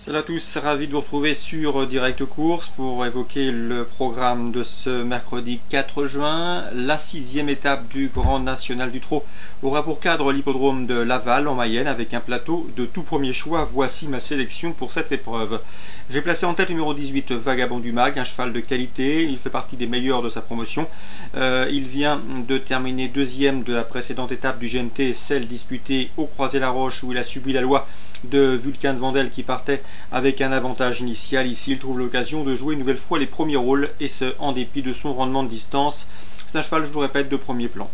Salut à tous, ravi de vous retrouver sur Direct Course pour évoquer le programme de ce mercredi 4 juin. La 6e étape du Grand National du Trot aura pour cadre l'hippodrome de Laval en Mayenne avec un plateau de tout premier choix. Voici ma sélection pour cette épreuve. J'ai placé en tête numéro 18 Vagabond du Mag, un cheval de qualité, il fait partie des meilleurs de sa promotion. Il vient de terminer deuxième de la précédente étape du GNT, celle disputée au Croisé-la-Roche où il a subi la loi de Vulcain de Vandel qui partait avec un avantage initial. Ici il trouve l'occasion de jouer une nouvelle fois les premiers rôles et ce en dépit de son rendement de distance. C'est un cheval, je vous le répète, de premier plan.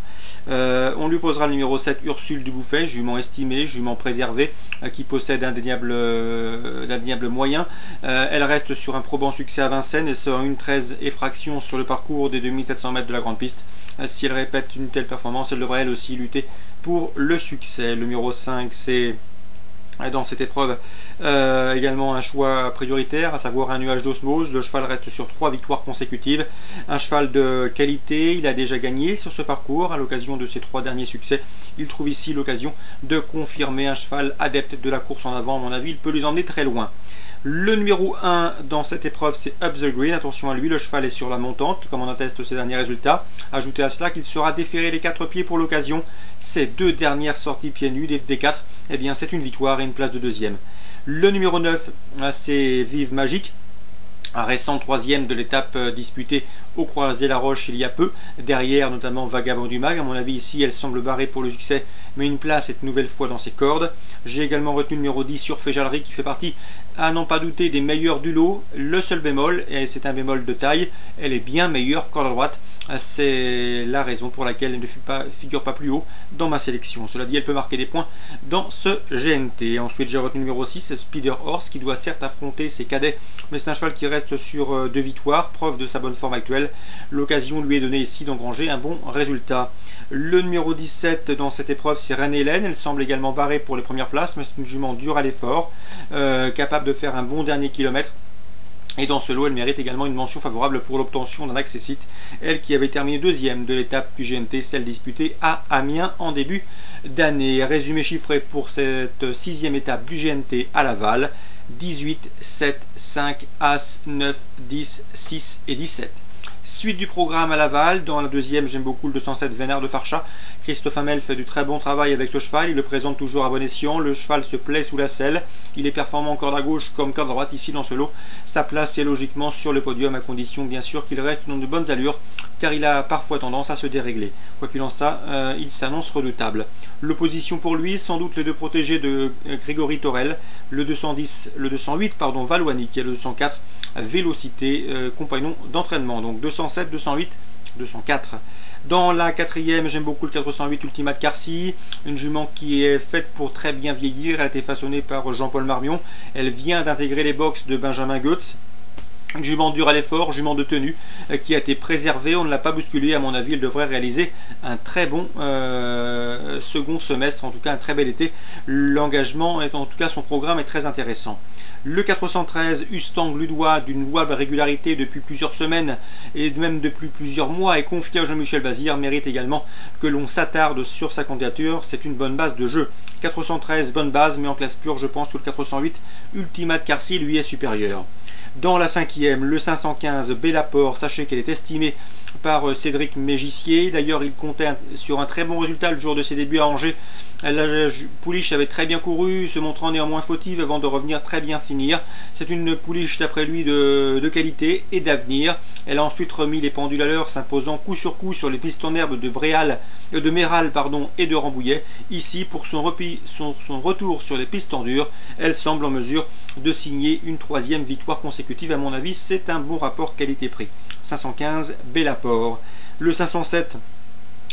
On lui posera le numéro 7 Ursule du Bouffet, jument estimée, jument préservée, qui possède d'indéniables moyens. Elle reste sur un probant succès à Vincennes et sera une 13 effraction sur le parcours des 2700 mètres de la grande piste. Si elle répète une telle performance, elle devrait elle aussi lutter pour le succès. Le numéro 5 c'est dans cette épreuve également un choix prioritaire, à savoir un nuage d'osmose. Le cheval reste sur 3 victoires consécutives, un cheval de qualité, il a déjà gagné sur ce parcours à l'occasion de ses 3 derniers succès. Il trouve ici l'occasion de confirmer un cheval adepte de la course en avant. À mon avis, il peut les emmener très loin. Le numéro 1 dans cette épreuve c'est Up the Green, attention à lui, le cheval est sur la montante comme on atteste ses derniers résultats. Ajoutez à cela qu'il sera déféré les 4 pieds pour l'occasion. Ses 2 dernières sorties pieds nus des 4, eh bien c'est une victoire et une place de deuxième. Le numéro 9 c'est Vive Magique, un récent 3e de l'étape disputée au Croisé-la-Roche il y a peu, derrière notamment Vagabond du Mag. À mon avis ici elle semble barrée pour le succès, mais une place est une nouvelle fois dans ses cordes. J'ai également retenu le numéro 10 sur Féjalerie qui fait partie, à n'en pas douter, des meilleurs du lot. Le seul bémol, et c'est un bémol de taille, elle est bien meilleure corde à droite. C'est la raison pour laquelle elle ne figure pas plus haut dans ma sélection. Cela dit, elle peut marquer des points dans ce GNT. Ensuite, j'ai retenu le numéro 6, Spider Horse, qui doit certes affronter ses cadets, mais c'est un cheval qui reste sur 2 victoires, preuve de sa bonne forme actuelle. L'occasion lui est donnée ici d'engranger un bon résultat. Le numéro 17 dans cette épreuve, c'est Reine Hélène. Elle semble également barrée pour les premières places, mais c'est une jument dure à l'effort, capable de faire un bon dernier kilomètre. Et dans ce lot, elle mérite également une mention favorable pour l'obtention d'un accessite. Elle qui avait terminé 2e de l'étape du GNT, celle disputée à Amiens en début d'année. Résumé chiffré pour cette 6e étape du GNT à Laval: 18, 7, 5, As, 9, 10, 6 et 17. Suite du programme à Laval. Dans la 2e, j'aime beaucoup le 207 Vénère de Farcha. Christophe Hamel fait du très bon travail avec ce cheval, il le présente toujours à bon escient. Le cheval se plaît sous la selle, il est performant corde à gauche comme corde à droite ici dans ce lot. Sa place est logiquement sur le podium, à condition bien sûr qu'il reste dans de bonnes allures, car il a parfois tendance à se dérégler. Quoi qu'il en soit, il s'annonce redoutable. L'opposition pour lui, sans doute les 2 protégés de Grégory Torel, le 208 Valouanique et le 204 Vélocité, compagnon d'entraînement. Donc 207, 208, 204. Dans la 4e, j'aime beaucoup le 408 Ultimate Carcy, une jument qui est faite pour très bien vieillir. Elle a été façonnée par Jean-Paul Marmion. Elle vient d'intégrer les box de Benjamin Goetz. Une jument dure à l'effort, jument de tenue, qui a été préservée, on ne l'a pas bousculée. À mon avis, elle devrait réaliser un très bon second semestre, en tout cas un très bel été. L'engagement, en tout cas son programme est très intéressant. Le 413 Ustang Ludois, d'une louable régularité depuis plusieurs semaines et même depuis plusieurs mois, est confié à Jean-Michel Bazir, mérite également que l'on s'attarde sur sa candidature. C'est une bonne base de jeu. 413, bonne base, mais en classe pure, je pense que le 408 Ultimate Carcy lui est supérieur. Dans la 5e, le 515 Bellaport, sachez qu'elle est estimée par Cédric Mégissier. D'ailleurs, il comptait sur un très bon résultat le jour de ses débuts à Angers. La pouliche avait très bien couru, se montrant néanmoins fautive avant de revenir très bien finir. C'est une pouliche d'après lui de qualité et d'avenir. Elle a ensuite remis les pendules à l'heure, s'imposant coup sur les pistes en herbe de Méral et de Rambouillet. Ici, pour son retour sur les pistes en dur, elle semble en mesure de signer une 3e victoire consécutive. À mon avis, c'est un bon rapport qualité-prix. 515 Bellaport. Le 507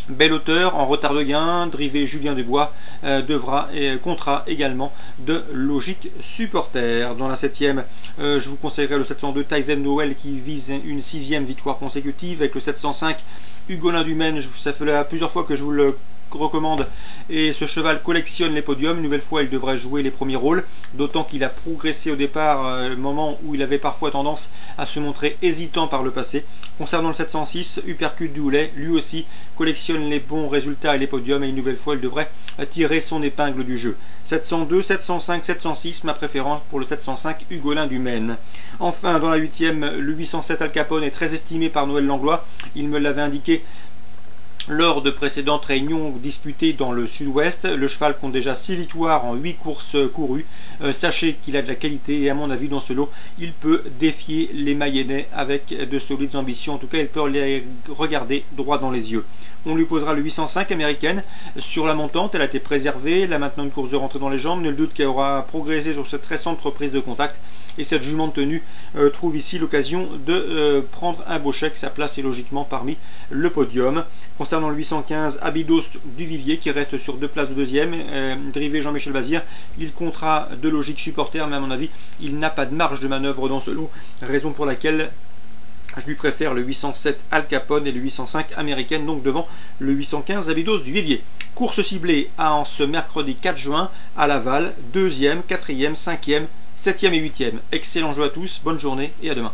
Belle Hauteur, en retard de gain, drivé Julien Dubois comptera également de logique supporter. Dans la 7e, je vous conseillerais le 702 Tyson Noël qui vise une 6e victoire consécutive, avec le 705 Hugolin du Maine. Ça fait plusieurs fois que je vous le recommande, et ce cheval collectionne les podiums. Une nouvelle fois, il devrait jouer les premiers rôles, d'autant qu'il a progressé au départ, moment où il avait parfois tendance à se montrer hésitant par le passé. Concernant le 706, Uppercut du Houlet, lui aussi collectionne les bons résultats et les podiums, et une nouvelle fois, il devrait tirer son épingle du jeu. 702, 705, 706, ma préférence pour le 705 Hugolin du Maine. Enfin, dans la 8e, le 807 Al Capone est très estimé par Noël Langlois. Il me l'avait indiqué lors de précédentes réunions disputées dans le sud-ouest. Le cheval compte déjà 6 victoires en 8 courses courues. Sachez qu'il a de la qualité et à mon avis dans ce lot, il peut défier les Mayennais avec de solides ambitions. En tout cas, il peut les regarder droit dans les yeux. On lui posera le 805 américaine sur la montante. Elle a été préservée. Là maintenant une course de rentrée dans les jambes. Nul doute qu'elle aura progressé sur cette récente reprise de contact. Et cette jument de tenue trouve ici l'occasion de prendre un beau chèque. Sa place est logiquement parmi le podium. Concernant le 815, Abydos du Vivier qui reste sur 2 places de deuxième, drivé Jean-Michel Bazir, il comptera de logique supporter, mais à mon avis, il n'a pas de marge de manœuvre dans ce lot, raison pour laquelle je lui préfère le 807 Al Capone et le 805 américaine, donc devant le 815 Abydos du Vivier. Course ciblée en ce mercredi 4 juin à Laval, 2e, 4e, 5e, 7e et 8e. Excellent jeu à tous, bonne journée et à demain.